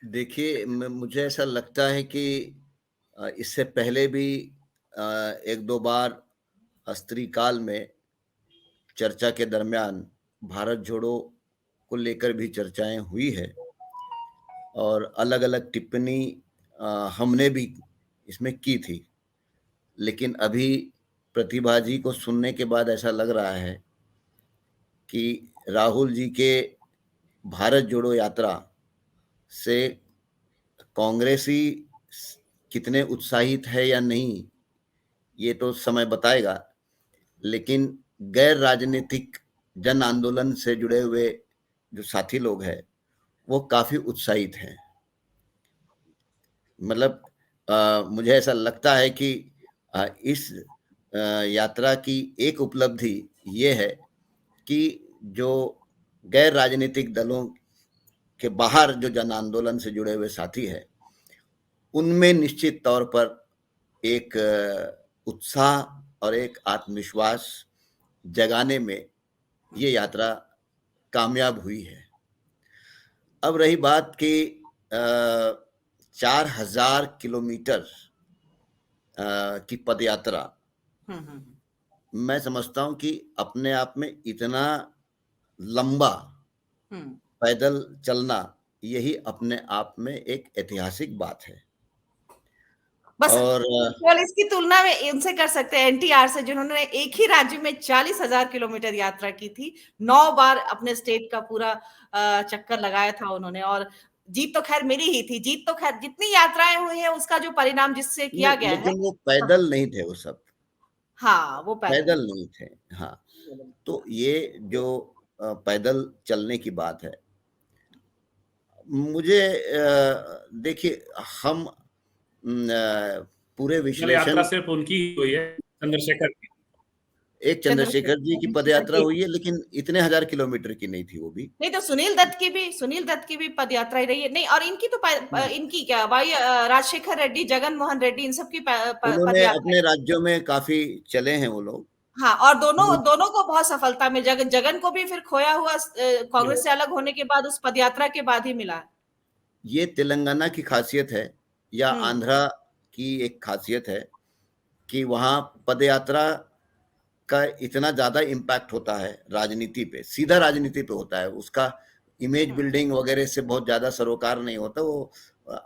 देखिए, मुझे ऐसा लगता है कि इससे पहले भी 1-2 बार स्त्री काल में चर्चा के दरमियान भारत जोड़ो को लेकर भी चर्चाएँ हुई है और अलग-अलग टिप्पणी हमने भी इसमें की थी। लेकिन अभी प्रतिभा जी को सुनने के बाद ऐसा लग रहा है कि राहुल जी के भारत जोड़ो यात्रा से कांग्रेसी कितने उत्साहित है या नहीं, ये तो समय बताएगा। लेकिन गैर राजनीतिक जन आंदोलन से जुड़े हुए जो साथी लोग हैं, वो काफ़ी उत्साहित हैं। मतलब मुझे ऐसा लगता है कि इस यात्रा की एक उपलब्धि ये है कि जो गैर राजनीतिक दलों के बाहर जो जन आंदोलन से जुड़े हुए साथी हैं, उनमें निश्चित तौर पर एक उत्साह और एक आत्मविश्वास जगाने में ये यात्रा कामयाब हुई है। अब रही बात कि 4000 किलोमीटर की पदयात्रा, हुँ, हुँ, हुँ। मैं समझता हूँ कि अपने आप में इतना लंबा हुँ। पैदल चलना, यही अपने आप में एक ऐतिहासिक बात है। बस और केवल इसकी तुलना में इनसे कर सकते हैं एनटीआर से जिन्होंने एक ही राज्य में 40,000 किलोमीटर यात्रा की थी। 9 बार अपने स्टेट का पूरा चक्कर लगाया था उन्होंने और जीत तो ख़ैर मेरी ही थी। जीत तो ख़ैर जितनी यात्राएँ हुई हैं उसका जो परिणाम जिससे नहीं, किया गया है लेकिन वो पैदल नहीं थे वो सब, हाँ, वो पैदल पैदल नहीं। नहीं थे। हाँ, तो ये जो पैदल चलने की बात है, मुझे देखिए हम पूरे केवल यात्रा विश्लेषण सिर्फ उनकी ही हुई है, चंद्रशेखर की। एक चंद्रशेखर जी की पदयात्रा जी। हुई है, लेकिन इतने हज़ार किलोमीटर की नहीं थी वो भी। नहीं तो सुनील दत्त की भी पदयात्रा ही रही है। नहीं और इनकी तो हाँ, इनकी क्या राजशेखर रेड्डी, जगन मोहन रेड्डी इन सब की उन्होंने पदयात्रा अपने राज्यों में काफ़ी चले हैं वो लोग। हाँ, और दोनों हुँ। दोनों को बहुत सफलता में जगन को भी फिर खोया हुआ कांग्रेस से अलग होने के बाद उस पदयात्रा के बाद ही मिला है। ये तेलंगाना की ख़ासियत है या हुँ, आंध्रा की एक ख़ासियत है कि वहाँ पदयात्रा का इतना ज़्यादा इम्पैक्ट होता है राजनीति पे, सीधा राजनीति पे होता है। उसका इमेज हुँ, बिल्डिंग वगैरह से बहुत ज़्यादा सरोकार नहीं होता। वो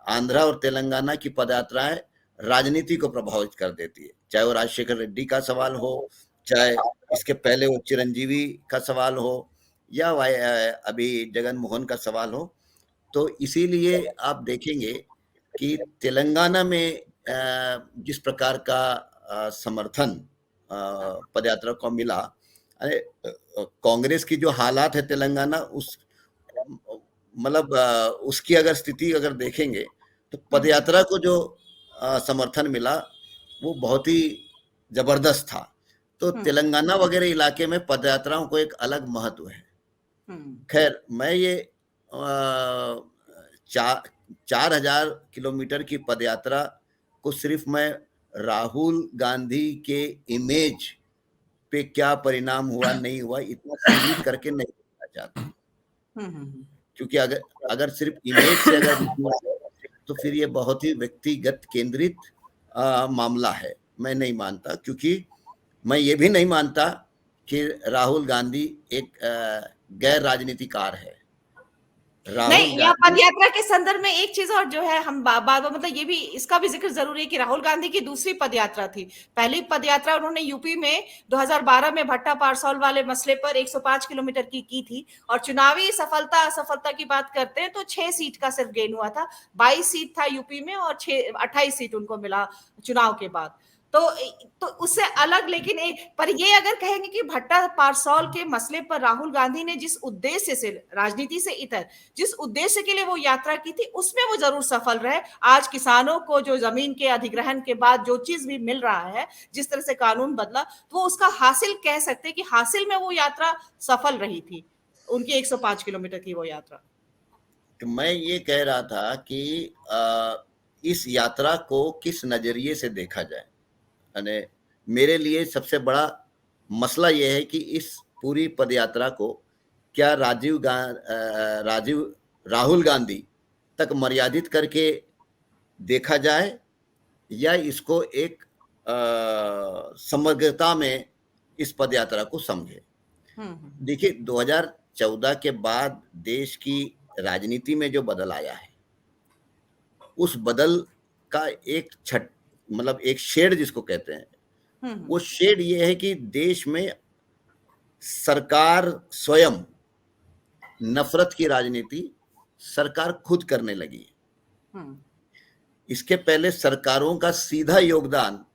आंध्रा और तेलंगाना की पदयात्राएँ राजनीति को प्रभावित कर देती है। चाहे वो राजशेखर रेड्डी का सवाल हो, चाहे इसके पहले वो चिरंजीवी का सवाल हो या अभी जगन मोहन का सवाल हो। तो इसीलिए आप देखेंगे कि तेलंगाना में जिस प्रकार का समर्थन पदयात्रा को मिला, अरे कांग्रेस की जो हालात है तेलंगाना उस मतलब उसकी अगर स्थिति अगर देखेंगे तो हुँ, हुँ, पदयात्रा को जो समर्थन मिला वो बहुत ही जबरदस्त था। तो हुँ, तेलंगाना वगैरह इलाके में पदयात्राओं को एक अलग महत्व है। हुँ, खैर मैं ये चा 4000 किलोमीटर की पदयात्रा को सिर्फ मैं राहुल गांधी के इमेज पे क्या परिणाम हुआ, नहीं हुआ, इतना सीमित करके नहीं देखना चाहता। हुँ, हुँ, क्योंकि अगर अगर सिर्फ इमेज से अगर देखना है, तो फिर ये बहुत ही व्यक्तिगत केंद्रित मामला है। मैं नहीं मानता क्योंकि मैं ये भी नहीं मानता कि राहुल गांधी एक गैर राजनीतिकार है। राहुल नहीं, यहाँ गांधी पदयात्रा के संदर्भ में एक चीज़ और जो है हम बार-बार मतलब ये भी इसका भी ज़िक्र ज़रूरी है कि राहुल गांधी की दूसरी पदयात्रा थी। पहली पदयात्रा उन्होंने यूपी में 2012 में भट्टा-पारसौल वाले मसले पर 105 किलोमीटर की थी और चुनावी सफलता-असफलता की बात करते हैं तो 6 सीट का सिर्फ गेन हुआ था। 22 सीट था यूपी में और 28 सीट उनको मिला चुनाव के बाद। तो तो उससे अलग लेकिन पर ये अगर कहेंगे कि भट्टा पारसौल के मसले पर राहुल गांधी ने जिस उद्देश्य से राजनीति से इतर जिस उद्देश्य के लिए वो यात्रा की थी उसमें वो जरूर सफल रहे। आज किसानों को जो जमीन के अधिग्रहण के बाद जो चीज भी मिल रहा है, जिस तरह से कानून बदला, तो वो उसका हासिल कह सकते हैं कि हासिल में वो यात्रा सफल रही थी। उनकी 105 किलोमीटर की वो यात्रा। तो मैं ये कह रहा था कि इस यात्रा को किस नज़रिए से देखा जाए। यानी मेरे लिए सबसे बड़ा मसला ये है कि इस पूरी पदयात्रा को क्या राहुल गांधी तक मर्यादित करके देखा जाए या इसको एक समग्रता में इस पदयात्रा को समझे। देखिए 2014 के बाद देश की राजनीति में जो बदल आया है, उस बदल का एक मतलब एक शेड जिसको कहते हैं, वो शेड ये है कि देश में सरकार स्वयं नफरत की राजनीति सरकार खुद करने लगी है। इसके पहले सरकारों का सीधा योगदान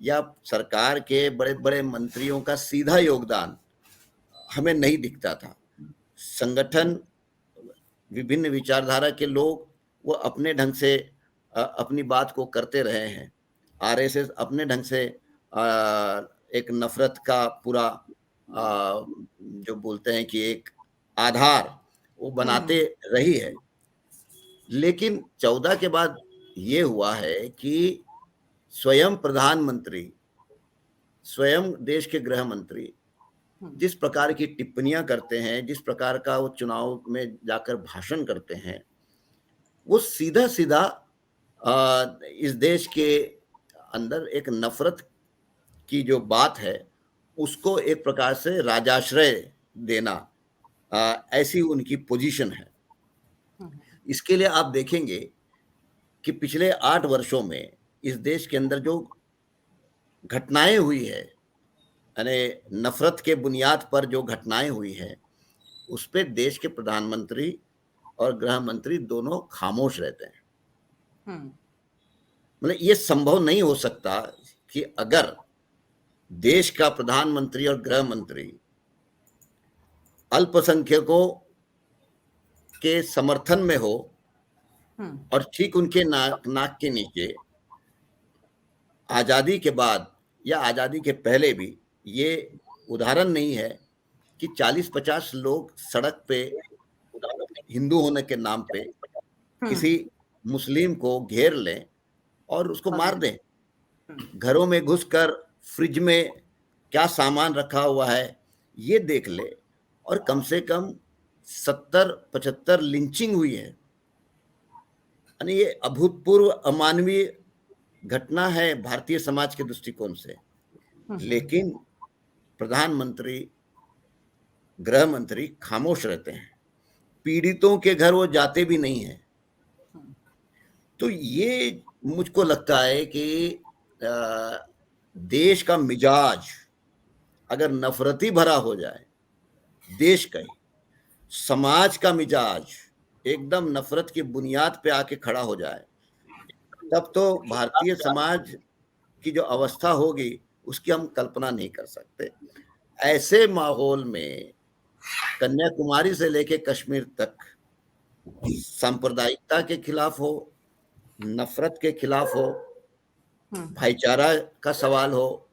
या सरकार के बड़े बड़े मंत्रियों का सीधा योगदान हमें नहीं दिखता था। संगठन, विभिन्न विचारधारा के लोग वो अपने ढंग से अपनी बात को करते रहे हैं। आरएसएस अपने ढंग से एक नफरत का पूरा जो बोलते हैं कि एक आधार वो बनाते रही है। लेकिन 14 के बाद ये हुआ है कि स्वयं प्रधानमंत्री, स्वयं देश के गृह मंत्री जिस प्रकार की टिप्पणियां करते हैं, जिस प्रकार का वो चुनाव में जाकर भाषण करते हैं, वो सीधा सीधा इस देश के अंदर एक नफरत की जो बात है उसको एक प्रकार से राजाश्रय देना, ऐसी उनकी पोजीशन है। इसके लिए आप देखेंगे कि पिछले 8 वर्षों में इस देश के अंदर जो घटनाएं हुई है, यानी नफरत के बुनियाद पर जो घटनाएं हुई है, उस पे देश के प्रधानमंत्री और गृह मंत्री दोनों खामोश रहते हैं। मतलब ये संभव नहीं हो सकता कि अगर देश का प्रधानमंत्री और गृह मंत्री अल्पसंख्यकों के समर्थन में हो और ठीक उनके नाक के नीचे आजादी के बाद या आजादी के पहले भी ये उदाहरण नहीं है कि 40-50 लोग सड़क पे हिंदू होने के नाम पे किसी मुस्लिम को घेर लें और उसको मार दें। घरों में घुसकर फ्रिज में क्या सामान रखा हुआ है ये देख ले, और कम से कम 70-75 लिंचिंग हुई है। यानी ये अभूतपूर्व अमानवीय घटना है भारतीय समाज के दृष्टिकोण से। लेकिन प्रधानमंत्री, गृह मंत्री खामोश रहते हैं, पीड़ितों के घर वो जाते भी नहीं हैं। तो ये मुझको लगता है कि देश का मिजाज अगर नफरती भरा हो जाए, देश का ही समाज का मिजाज एकदम नफरत की बुनियाद पे आके खड़ा हो जाए, तब तो भारतीय समाज की जो अवस्था होगी उसकी हम कल्पना नहीं कर सकते। ऐसे माहौल में कन्याकुमारी से लेके कश्मीर तक सांप्रदायिकता के खिलाफ हो, नफरत के खिलाफ हो, भाईचारा का सवाल हो,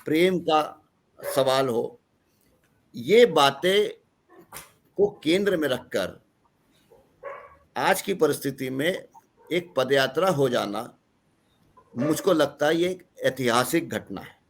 प्रेम का सवाल हो, ये बातें को केंद्र में रखकर आज की परिस्थिति में एक पदयात्रा हो जाना, मुझको लगता है ये एक ऐतिहासिक घटना है।